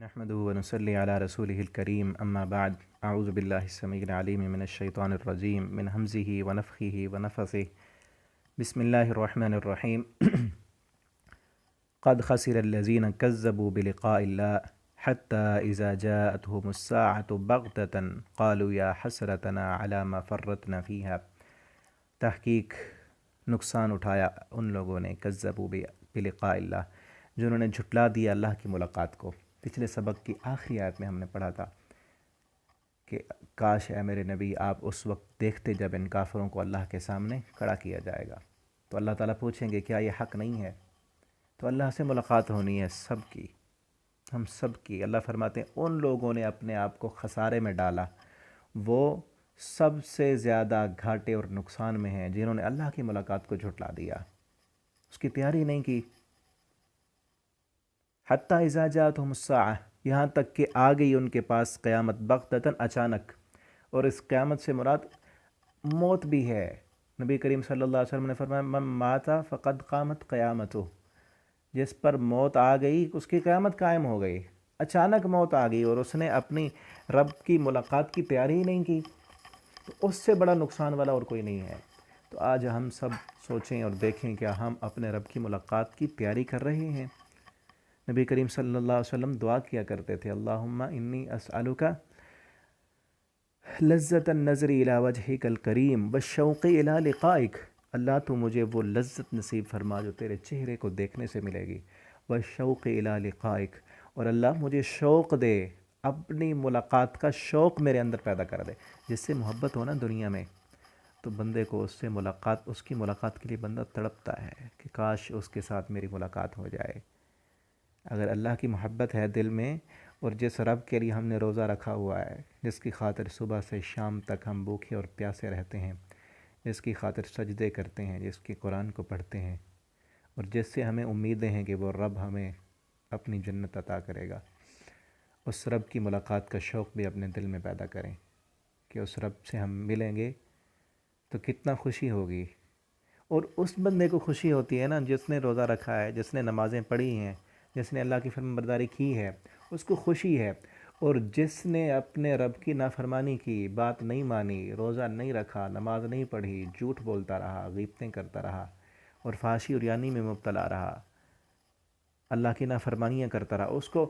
نحمده ونصلي على رسوله الكريم أما بعد أعوذ بالله السميع العليم من الشيطان الرجيم من همزه ونفخه ونفثه بسم الله الرحمن الرحيم قد خسر الذين كذبوا بلقاء الله حتى إذا جاءتهم الساعة بغتة قالوا يا حسرتنا على ما فرطنا فيها۔ تحقیق نقصان اٹھایا ان لوگوں نے کذبوا بلقاء اللہ، جنہوں نے جھٹلا دیا اللہ کی ملاقات کو۔ پچھلے سبق کی آخری آیت میں ہم نے پڑھا تھا کہ کاش اے میرے نبی آپ اس وقت دیکھتے جب ان کافروں کو اللہ کے سامنے کھڑا کیا جائے گا، تو اللہ تعالیٰ پوچھیں گے کیا یہ حق نہیں ہے؟ تو اللہ سے ملاقات ہونی ہے سب کی، ہم سب کی۔ اللہ فرماتے ہیں ان لوگوں نے اپنے آپ کو خسارے میں ڈالا، وہ سب سے زیادہ گھاٹے اور نقصان میں ہیں جنہوں نے اللہ کی ملاقات کو جھٹلا دیا، اس کی تیاری نہیں کی۔ حتیٰ اذا جاءتهم الساعہ، یہاں تک کہ آ گئی ان کے پاس قیامت بغتتاً، اچانک، اور اس قیامت سے مراد موت بھی ہے۔ نبی کریم صلی اللہ علیہ وسلم نے فرمایا من مات فقد قامت قیامتہ، جس پر موت آ گئی اس کی قیامت قائم ہو گئی۔ اچانک موت آ گئی اور اس نے اپنی رب کی ملاقات کی تیاری ہی نہیں کی، تو اس سے بڑا نقصان والا اور کوئی نہیں ہے۔ تو آج ہم سب سوچیں اور دیکھیں کیا ہم اپنے رب کی ملاقات کی تیاری کر رہے ہیں؟ نبی کریم صلی اللہ علیہ وسلم دعا کیا کرتے تھے اللہم انی اسألک لذت النظر الی وجہک الکریم والشوق الی لقائک، اللہ تو مجھے وہ لذت نصیب فرما جو تیرے چہرے کو دیکھنے سے ملے گی، والشوق الی لقائک، اور اللہ مجھے شوق دے، اپنی ملاقات کا شوق میرے اندر پیدا کر دے۔ جس سے محبت ہونا دنیا میں، تو بندے کو اس سے ملاقات، اس کی ملاقات کے لیے بندہ تڑپتا ہے کہ کاش اس کے ساتھ میری ملاقات ہو جائے۔ اگر اللہ کی محبت ہے دل میں، اور جس رب کے لیے ہم نے روزہ رکھا ہوا ہے، جس کی خاطر صبح سے شام تک ہم بھوکے اور پیاسے رہتے ہیں، جس کی خاطر سجدے کرتے ہیں، جس کی قرآن کو پڑھتے ہیں، اور جس سے ہمیں امیدیں ہیں کہ وہ رب ہمیں اپنی جنت عطا کرے گا، اس رب کی ملاقات کا شوق بھی اپنے دل میں پیدا کریں کہ اس رب سے ہم ملیں گے تو کتنا خوشی ہوگی۔ اور اس بندے کو خوشی ہوتی ہے نا جس نے روزہ رکھا ہے، جس نے نمازیں پڑھی ہیں، جس نے اللہ کی فرمان برداری کی ہے، اس کو خوشی ہے۔ اور جس نے اپنے رب کی نافرمانی کی، بات نہیں مانی، روزہ نہیں رکھا، نماز نہیں پڑھی، جھوٹ بولتا رہا، غیبتیں کرتا رہا، اور فحاشی اور یانی میں مبتلا رہا، اللہ کی نافرمانیاں کرتا رہا، اس کو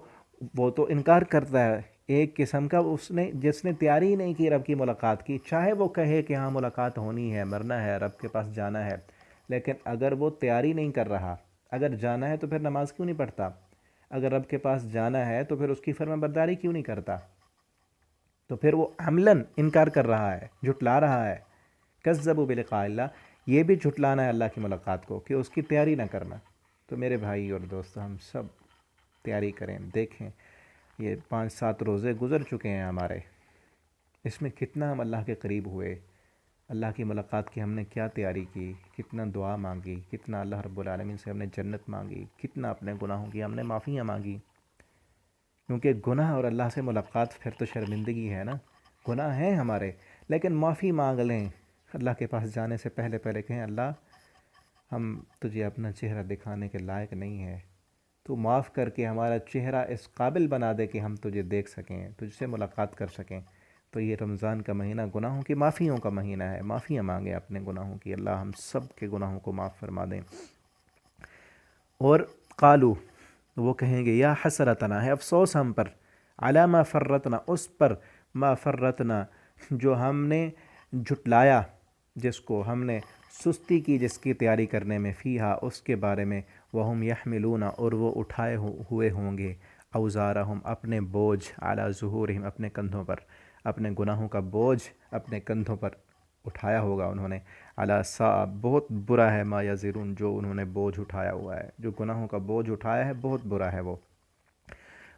وہ تو انکار کرتا ہے ایک قسم کا، جس نے تیاری ہی نہیں کی رب کی ملاقات کی، چاہے وہ کہے کہ ہاں ملاقات ہونی ہے، مرنا ہے، رب کے پاس جانا ہے، لیکن اگر وہ تیاری نہیں کر رہا، اگر جانا ہے تو پھر نماز کیوں نہیں پڑھتا؟ اگر رب کے پاس جانا ہے تو پھر اس کی فرمان برداری کیوں نہیں کرتا؟ تو پھر وہ عملاً انکار کر رہا ہے، جھٹلا رہا ہے۔ کذبوا بلقاء اللہ، یہ بھی جھٹلانا ہے اللہ کی ملاقات کو کہ اس کی تیاری نہ کرنا۔ تو میرے بھائی اور دوست، ہم سب تیاری کریں۔ دیکھیں یہ 5-7 روزے گزر چکے ہیں ہمارے، اس میں کتنا ہم اللہ کے قریب ہوئے، اللہ کی ملاقات کی ہم نے کیا تیاری کی، کتنا دعا مانگی، کتنا اللہ رب العالمین سے ہم نے جنت مانگی، کتنا اپنے گناہوں کی ہم نے معافیاں مانگی۔ کیونکہ گناہ اور اللہ سے ملاقات پھر تو شرمندگی ہے نا، گناہ ہیں ہمارے، لیکن معافی مانگ لیں اللہ کے پاس جانے سے پہلے کہیں اللہ ہم تجھے اپنا چہرہ دکھانے کے لائق نہیں ہے، تو معاف کر کے ہمارا چہرہ اس قابل بنا دے کہ ہم تجھے دیکھ سکیں، تجھ سے ملاقات کر سکیں۔ تو یہ رمضان کا مہینہ گناہوں کی معافیوں کا مہینہ ہے، معافیاں مانگیں اپنے گناہوں کی، اللہ ہم سب کے گناہوں کو معاف فرما دیں۔ اور قالو، وہ کہیں گے یا حسرتنا، ہے افسوس ہم پر، علی ما فرطنا، اس پر، ما فرطنا جو ہم نے جھٹلایا، جس کو ہم نے سستی کی، جس کی تیاری کرنے میں، فیہا اس کے بارے میں، وہم یحملون، اور وہ اٹھائے ہوئے ہوں گے، اوزارہم اپنے بوجھ، علی ظہورہم اپنے کندھوں پر، اپنے گناہوں کا بوجھ اپنے کندھوں پر اٹھایا ہوگا انہوں نے، علی ساء بہت برا ہے، ما یزرون جو انہوں نے بوجھ اٹھایا ہوا ہے، جو گناہوں کا بوجھ اٹھایا ہے بہت برا ہے وہ۔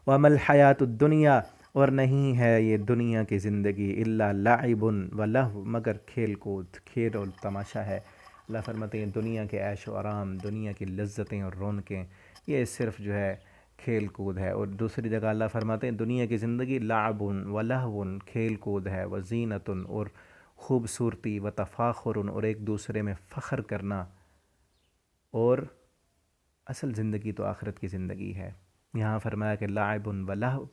وَمَا الْحَيَاةُ الدُّنْيَا، اور نہیں ہے یہ دنیا کی زندگی، الا لعب ولہو، مگر کھیل کود، کھیل اور تماشا ہے۔ اللہ فرماتے ہیں دنیا کے عیش و آرام، دنیا کی لذتیں اور رونقیں، یہ صرف جو ہے کھیل کود ہے۔ اور دوسری جگہ اللہ فرماتے ہیں دنیا کی زندگی لعب ولہو، کھیل کود ہے، وزینت، اور خوبصورتی، وتفاخر، اور ایک دوسرے میں فخر کرنا، اور اصل زندگی تو آخرت کی زندگی ہے۔ یہاں فرمایا کہ لعب و لہو،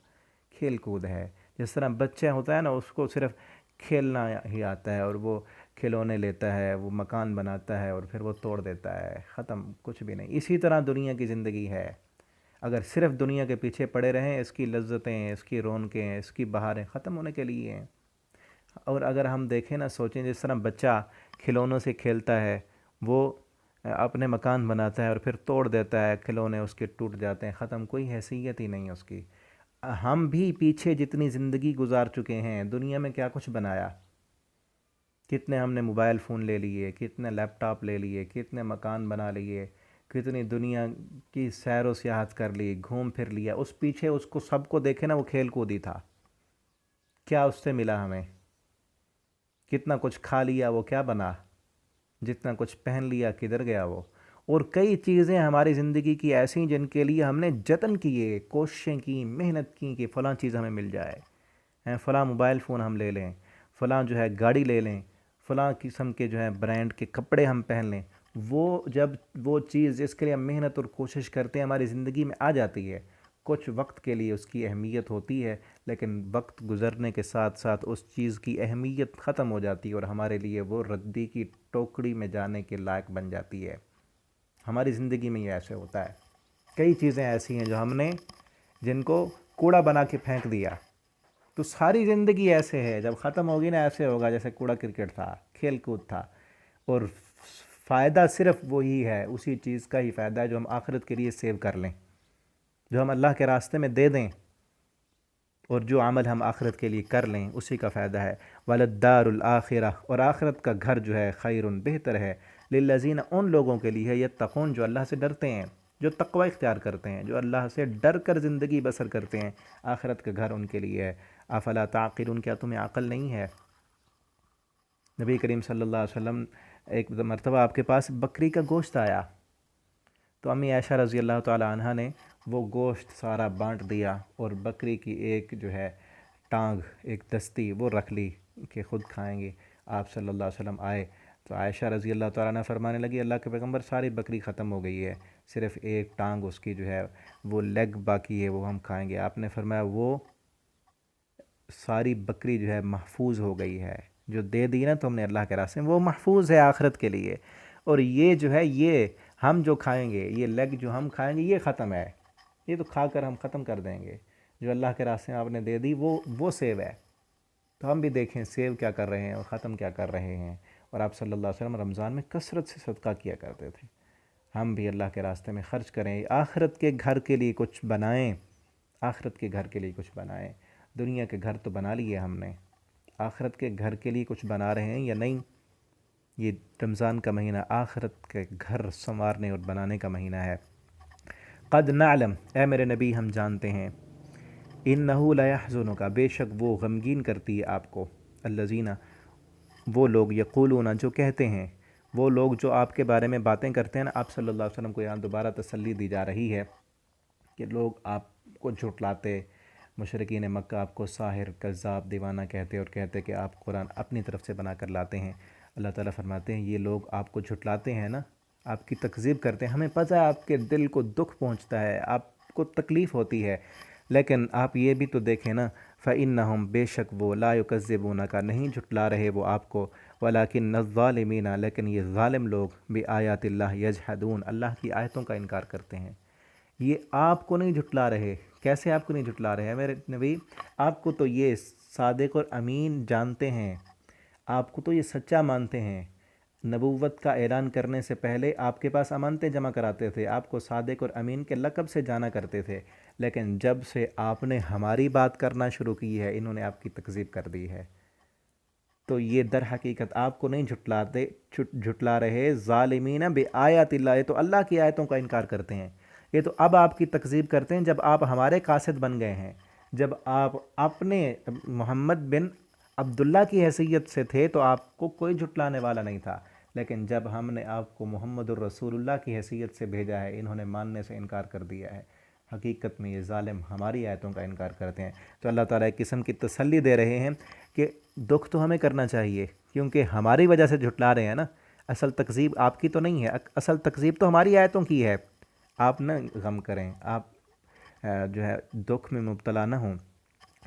کھیل کود ہے۔ جس طرح بچہ ہوتا ہے نا، اس کو صرف کھیلنا ہی آتا ہے، اور وہ کھلونے لیتا ہے، وہ مکان بناتا ہے اور پھر وہ توڑ دیتا ہے، ختم، کچھ بھی نہیں۔ اسی طرح دنیا کی زندگی ہے، اگر صرف دنیا کے پیچھے پڑے رہیں، اس کی لذتیں، اس کی رونقیں، اس کی بہاریں ختم ہونے کے لیے ہیں۔ اور اگر ہم دیکھیں نا، سوچیں جس طرح بچہ کھلونوں سے کھیلتا ہے، وہ اپنے مکان بناتا ہے اور پھر توڑ دیتا ہے، کھلونے اس کے ٹوٹ جاتے ہیں، ختم، کوئی حیثیت ہی نہیں اس کی۔ ہم بھی پیچھے جتنی زندگی گزار چکے ہیں، دنیا میں کیا کچھ بنایا، کتنے ہم نے موبائل فون لے لیے، کتنے لیپ ٹاپ لے لیے، کتنے مکان بنا لیے، کتنی دنیا کی سیر و سیاحت کر لی، گھوم پھر لیا، اس پیچھے اس کو سب کو دیکھے نا، وہ کھیل کود ہی تھا۔ کیا اس سے ملا ہمیں؟ کتنا کچھ کھا لیا، وہ کیا بنا؟ جتنا کچھ پہن لیا، کدھر گیا وہ؟ اور کئی چیزیں ہماری زندگی کی ایسی جن کے لیے ہم نے جتن کیے، کوششیں کی، محنت کی کہ فلاں چیز ہمیں مل جائے، فلاں موبائل فون ہم لے لیں، فلاں جو ہے گاڑی لے لیں، فلاں قسم کے جو ہے برانڈ کے کپڑے ہم پہن لیں۔ وہ جب وہ چیز جس کے لیے ہم محنت اور کوشش کرتے ہیں ہماری زندگی میں آ جاتی ہے، کچھ وقت کے لیے اس کی اہمیت ہوتی ہے، لیکن وقت گزرنے کے ساتھ ساتھ اس چیز کی اہمیت ختم ہو جاتی ہے اور ہمارے لیے وہ ردی کی ٹوکری میں جانے کے لائق بن جاتی ہے۔ ہماری زندگی میں یہ ایسے ہوتا ہے، کئی چیزیں ایسی ہیں جو ہم نے جن کو کوڑا بنا کے پھینک دیا، تو ساری زندگی ایسے ہے، جب ختم ہوگی نا ایسے ہوگا جیسے کوڑا کرکٹ تھا، کھیل کود تھا، اور فائدہ صرف وہی ہے، اسی چیز کا ہی فائدہ ہے جو ہم آخرت کے لیے سیو کر لیں، جو ہم اللہ کے راستے میں دے دیں، اور جو عمل ہم آخرت کے لیے کر لیں اسی کا فائدہ ہے۔ وَلَلدَّارُ الْآخِرَةُ، اور آخرت کا گھر جو ہے خیرٌ، بہتر ہے، للذین، ان لوگوں کے لیے ہے، یتقون، جو اللہ سے ڈرتے ہیں، جو تقوی اختیار کرتے ہیں، جو اللہ سے ڈر کر زندگی بسر کرتے ہیں، آخرت کا گھر ان کے لیے ہے۔ افلا تعقلون، کیا تمہیں عقل نہیں ہے؟ نبی کریم صلی اللہ علیہ وسلم ایک مرتبہ آپ کے پاس بکری کا گوشت آیا، تو امی عائشہ رضی اللہ تعالی عنہ نے وہ گوشت سارا بانٹ دیا، اور بکری کی ایک جو ہے ٹانگ، ایک دستی وہ رکھ لی کہ خود کھائیں گے۔ آپ صلی اللہ علیہ وسلم آئے تو عائشہ رضی اللہ تعالیٰ عنہ فرمانے لگی، اللہ کے پیغمبر، ساری بکری ختم ہو گئی ہے، صرف ایک ٹانگ اس کی جو ہے وہ لیگ باقی ہے، وہ ہم کھائیں گے۔ آپ نے فرمایا وہ ساری بکری جو ہے محفوظ ہو گئی ہے، جو دے دی نا تم نے اللہ کے راستے میں، وہ محفوظ ہے آخرت کے لیے، اور یہ جو ہے یہ ہم جو کھائیں گے، یہ لیگ جو ہم کھائیں گے، یہ ختم ہے، یہ تو کھا کر ہم ختم کر دیں گے، جو اللہ کے راستے میں آپ نے دے دی وہ سیو ہے۔ تو ہم بھی دیکھیں سیو کیا کر رہے ہیں اور ختم کیا کر رہے ہیں۔ اور آپ صلی اللہ علیہ وسلم رمضان میں کثرت سے صدقہ کیا کرتے تھے، ہم بھی اللہ کے راستے میں خرچ کریں، آخرت کے گھر کے لیے کچھ بنائیں، آخرت کے گھر کے لیے کچھ بنائیں۔ دنیا کے گھر تو بنا لیے ہم نے، آخرت کے گھر کے لیے کچھ بنا رہے ہیں یا نہیں؟ یہ رمضان کا مہینہ آخرت کے گھر سنوارنے اور بنانے کا مہینہ ہے۔ قد نعلم، اے میرے نبی ہم جانتے ہیں، انہو لیحزنک، بے شک وہ غمگین کرتی ہے آپ کو، الذین، وہ لوگ، یقولون، جو کہتے ہیں، وہ لوگ جو آپ کے بارے میں باتیں کرتے ہیں نا، آپ صلی اللہ علیہ وسلم کو یہاں دوبارہ تسلی دی جا رہی ہے کہ لوگ آپ کو جھٹلاتے، مشرکین مکہ آپ کو ساحر، کذاب، دیوانہ کہتے اور کہتے کہ آپ قرآن اپنی طرف سے بنا کر لاتے ہیں۔ اللہ تعالیٰ فرماتے ہیں یہ لوگ آپ کو جھٹلاتے ہیں نا، آپ کی تکذیب کرتے ہیں، ہمیں پتہ ہے آپ کے دل کو دکھ پہنچتا ہے، آپ کو تکلیف ہوتی ہے، لیکن آپ یہ بھی تو دیکھیں نا، فَإِنَّهُمْ، بے شک وہ، لا يُكَذِّبُونَكَ، نہیں جھٹلا رہے وہ آپ کو، وَلَكِنَّ الظَّالِمِينَ، لیکن یہ ظالم لوگ، بِآيَاتِ اللَّهِ يَجْحَدُونَ، اللہ کی آیتوں کا انکار کرتے ہیں۔ یہ آپ کو نہیں جھٹلا رہے، کیسے آپ کو نہیں جھٹلا رہے ہیں میرے نبی؟ آپ کو تو یہ صادق اور امین جانتے ہیں، آپ کو تو یہ سچا مانتے ہیں، نبوت کا اعلان کرنے سے پہلے آپ کے پاس امانتیں جمع کراتے تھے، آپ کو صادق اور امین کے لقب سے جانا کرتے تھے، لیکن جب سے آپ نے ہماری بات کرنا شروع کی ہے انہوں نے آپ کی تکذیب کر دی ہے۔ تو یہ در حقیقت آپ کو نہیں جھٹلا رہے، ظالمین بآیات اللہ، یہ تو اللہ کی آیتوں کا انکار کرتے ہیں، یہ تو اب آپ کی تکذیب کرتے ہیں جب آپ ہمارے قاصد بن گئے ہیں، جب آپ اپنے محمد بن عبداللہ کی حیثیت سے تھے تو آپ کو کوئی جھٹلانے والا نہیں تھا، لیکن جب ہم نے آپ کو محمد الرسول اللہ کی حیثیت سے بھیجا ہے انہوں نے ماننے سے انکار کر دیا ہے۔ حقیقت میں یہ ظالم ہماری آیتوں کا انکار کرتے ہیں۔ تو اللہ تعالیٰ ایک قسم کی تسلی دے رہے ہیں کہ دکھ تو ہمیں کرنا چاہیے، کیونکہ ہماری وجہ سے جھٹلا رہے ہیں نا، اصل تکذیب آپ کی تو نہیں ہے، اصل تکذیب تو ہماری آیتوں کی ہے۔ آپ نہ غم کریں، آپ جو ہے دکھ میں مبتلا نہ ہوں۔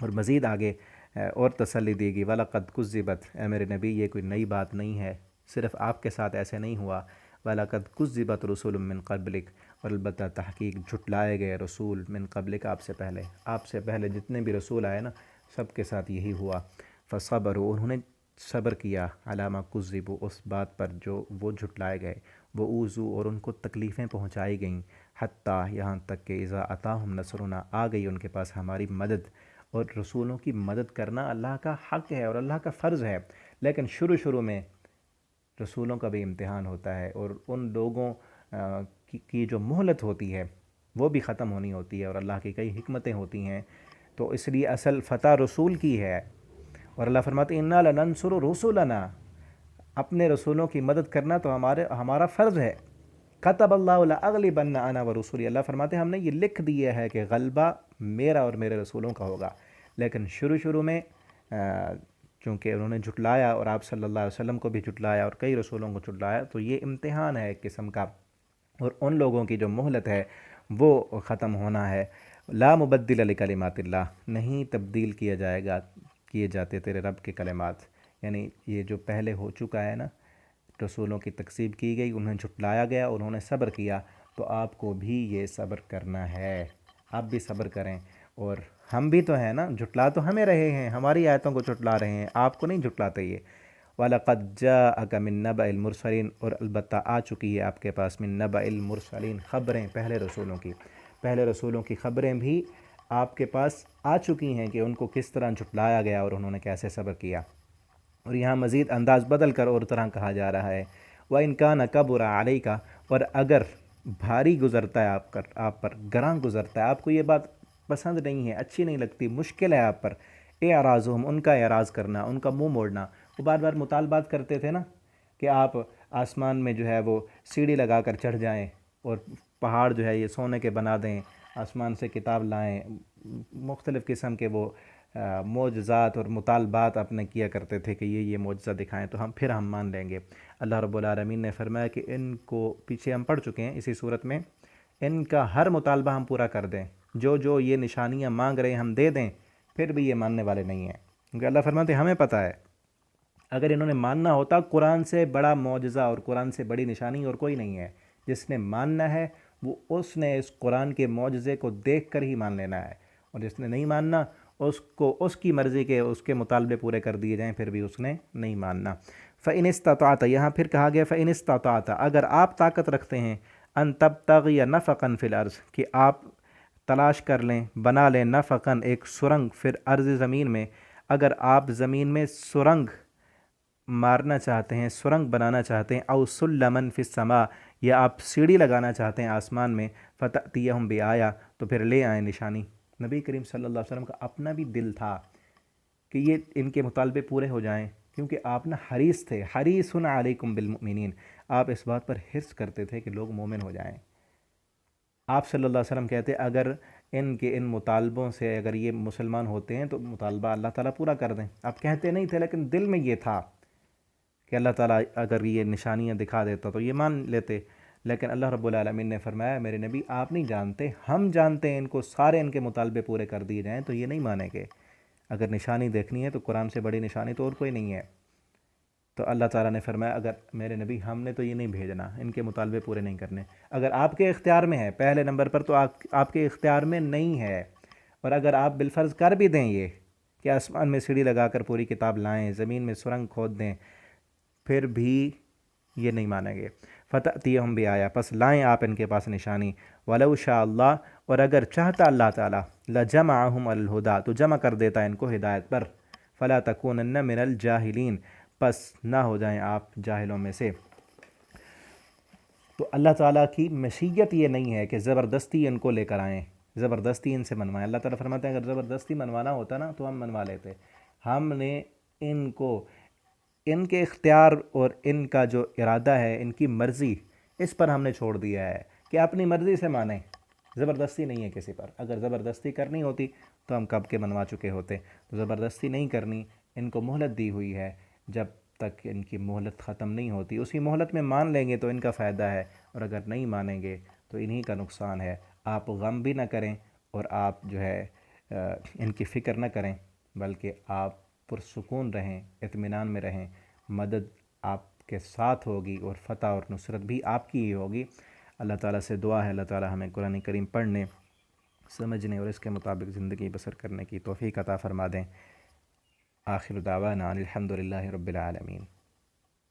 اور مزید آگے اور تسلی دی گئی، وَلَقَدْ كُذِّبَتْ، اے میرے نبی یہ کوئی نئی بات نہیں ہے، صرف آپ کے ساتھ ایسے نہیں ہوا، وَلَقَدْ كُذِّبَتْ رُسُلٌ مِّن قَبْلِكَ، اور البتہ تحقیق جھٹلائے گئے رسول من قبلک، آپ سے پہلے جتنے بھی رسول آئے نا سب کے ساتھ یہی ہوا، فصبروا، انہوں نے صبر کیا، علامہ کذبوا، اس بات پر جو وہ جھٹلائے گئے، وہ اوذوا، اور ان کو تکلیفیں پہنچائی گئیں، حتیٰ یہاں تک کہ اذا اتاہم نصرنا، آ گئی ان کے پاس ہماری مدد۔ اور رسولوں کی مدد کرنا اللہ کا حق ہے اور اللہ کا فرض ہے، لیکن شروع میں رسولوں کا بھی امتحان ہوتا ہے، اور ان لوگوں کی جو مہلت ہوتی ہے وہ بھی ختم ہونی ہوتی ہے، اور اللہ کی کئی حکمتیں ہوتی ہیں، تو اس لیے اصل فتح رسول کی ہے۔ اور اللہ فرماتے ہیں اِنَّا لَنَنصُرُ رُسُلَنَا، اپنے رسولوں کی مدد کرنا تو ہمارا فرض ہے۔ كَتَبَ اللَّهُ لَأَغْلِبَنَّ أَنَا وَرُسُلِي، اللہ فرماتے ہیں ہم نے یہ لکھ دیا ہے کہ غلبہ میرا اور میرے رسولوں کا ہوگا، لیکن شروع میں چونکہ انہوں نے جھٹلایا اور آپ صلی اللہ علیہ وسلم کو بھی جھٹلایا اور کئی رسولوں کو جھٹلایا، تو یہ امتحان ہے ایک قسم کا، اور ان لوگوں کی جو مہلت ہے وہ ختم ہونا ہے۔ لا مبدل لکلمات اللہ، نہیں تبدیل کیے جاتے تیرے رب کے کلمات، یعنی یہ جو پہلے ہو چکا ہے نا، رسولوں کی تکذیب کی گئی، انہیں جھٹلایا گیا، انہوں نے صبر کیا، تو آپ کو بھی یہ صبر کرنا ہے، آپ بھی صبر کریں۔ اور ہم بھی تو ہیں نا، جھٹلا تو ہمیں رہے ہیں، ہماری آیتوں کو جھٹلا رہے ہیں، آپ کو نہیں جھٹلاتے یہ۔ وَلَقَدْ جَاءَكَ مِن نَّبَإِ الْمُرْسَلِينَ، اور البتہ آ چکی ہے آپ کے پاس من نَّبَإِ الْمُرْسَلِينَ، خبریں پہلے رسولوں کی خبریں بھی آپ کے پاس آ چکی ہیں کہ ان کو کس طرح جھٹلایا گیا اور انہوں نے کیسے صبر کیا۔ اور یہاں مزید انداز بدل کر اور طرح کہا جا رہا ہے، وَإِن كَانَ كَبُرَ عَلَيْكَ، اور اگر بھاری گزرتا ہے آپ پر گراں گزرتا ہے، آپ کو یہ بات پسند نہیں ہے، اچھی نہیں لگتی، مشکل ہے آپ پر، اعراضہم، ان کا اعراض کرنا، ان کا منہ موڑنا، وہ بار بار مطالبات کرتے تھے نا کہ آپ آسمان میں جو ہے وہ سیڑھی لگا کر چڑھ جائیں، اور پہاڑ جو ہے یہ سونے کے بنا دیں، آسمان سے کتاب لائیں، مختلف قسم کے وہ معجزات اور مطالبات اپنے کیا کرتے تھے کہ یہ معجزہ دکھائیں تو پھر ہم مان لیں گے۔ اللہ رب العالمین نے فرمایا کہ ان کو پیچھے ہم پڑھ چکے ہیں اسی صورت میں، ان کا ہر مطالبہ ہم پورا کر دیں، جو یہ نشانیاں مانگ رہے ہیں ہم دے دیں، پھر بھی یہ ماننے والے نہیں ہیں، کیونکہ اللہ فرماتے ہیں ہمیں پتہ ہے اگر انہوں نے ماننا ہوتا، قرآن سے بڑا معجزہ اور قرآن سے بڑی نشانی اور کوئی نہیں ہے، جس نے ماننا ہے وہ اس نے اس قرآن کے معجزے کو دیکھ کر ہی مان لینا ہے، اور جس نے نہیں ماننا اس کو اس کی مرضی کے اس کے مطالبے پورے کر دیے جائیں پھر بھی اس نے نہیں ماننا۔ فَإِنِ اسْتَطَعْتَ، یہاں پھر کہا گیا فَإِنِ اسْتَطَعْتَ، اگر آپ طاقت رکھتے ہیں، ان تبتغی نفقا فی الارض، کہ آپ تلاش کر لیں، بنا لیں نفقا ایک سرنگ، پھر ارض زمین میں، اگر آپ زمین میں سرنگ مارنا چاہتے ہیں، سرنگ بنانا چاہتے ہیں، او سلمن فی السماء، یا آپ سیڑھی لگانا چاہتے ہیں آسمان میں، فتأتیہم بآیہ، تو پھر لے آئیں نشانی۔ نبی کریم صلی اللہ علیہ وسلم کا اپنا بھی دل تھا کہ یہ ان کے مطالبے پورے ہو جائیں، کیونکہ آپ نا حریص تھے، حریص علیکم بالمؤمنین، آپ اس بات پر حرص کرتے تھے کہ لوگ مومن ہو جائیں۔ آپ صلی اللہ علیہ وسلم کہتے اگر ان مطالبوں سے اگر یہ مسلمان ہوتے ہیں تو مطالبہ اللہ تعالیٰ پورا کر دیں۔ آپ کہتے نہیں تھے لیکن دل میں یہ تھا کہ اللہ تعالیٰ اگر یہ نشانیاں دکھا دیتا تو یہ مان لیتے، لیکن اللہ رب العالمین نے فرمایا میرے نبی آپ نہیں جانتے، ہم جانتے ہیں، ان کو سارے ان کے مطالبے پورے کر دیے جائیں تو یہ نہیں مانیں گے۔ اگر نشانی دیکھنی ہے تو قرآن سے بڑی نشانی تو اور کوئی نہیں ہے۔ تو اللہ تعالیٰ نے فرمایا اگر میرے نبی ہم نے تو یہ نہیں بھیجنا، ان کے مطالبے پورے نہیں کرنے، اگر آپ کے اختیار میں ہے پہلے نمبر پر تو آپ کے اختیار میں نہیں ہے، اور اگر آپ بالفرض کر بھی دیں یہ کہ آسمان میں سیڑھی لگا کر پوری کتاب لائیں، زمین میں سرنگ کھود دیں، پھر بھی یہ نہیں مانیں گے۔ فتأتیہم بآیہ، پس لائیں آپ ان کے پاس نشانی، ولو شاء اللہ، اور اگر چاہتا اللہ تعالیٰ، لجمعہم علی الہدیٰ، تو جمع کر دیتا ان کو ہدایت پر، فلا تکونن من الجاہلین، پس نہ ہو جائیں آپ جاہلوں میں سے۔ تو اللہ تعالیٰ کی مشیت یہ نہیں ہے کہ زبردستی ان کو لے کر آئیں، زبردستی ان سے منوائیں۔ اللہ تعالیٰ فرماتے ہیں اگر زبردستی منوانا ہوتا نا تو ہم منوا لیتے، ہم نے ان کو ان کے اختیار اور ان کا جو ارادہ ہے، ان کی مرضی، اس پر ہم نے چھوڑ دیا ہے کہ اپنی مرضی سے مانیں، زبردستی نہیں ہے کسی پر۔ اگر زبردستی کرنی ہوتی تو ہم کب کے منوا چکے ہوتے، تو زبردستی نہیں کرنی، ان کو مہلت دی ہوئی ہے، جب تک ان کی مہلت ختم نہیں ہوتی اسی مہلت میں مان لیں گے تو ان کا فائدہ ہے، اور اگر نہیں مانیں گے تو انہی کا نقصان ہے۔ آپ غم بھی نہ کریں اور آپ جو ہے ان کی فکر نہ کریں، بلکہ آپ پرسکون رہیں، اطمینان میں رہیں، مدد آپ کے ساتھ ہوگی اور فتح اور نصرت بھی آپ کی ہی ہوگی۔ اللہ تعالیٰ سے دعا ہے اللہ تعالیٰ ہمیں قرآن کریم پڑھنے، سمجھنے اور اس کے مطابق زندگی بسر کرنے کی توفیق عطا فرما دیں۔ آخر دعوانا الحمد للہ رب العالمین۔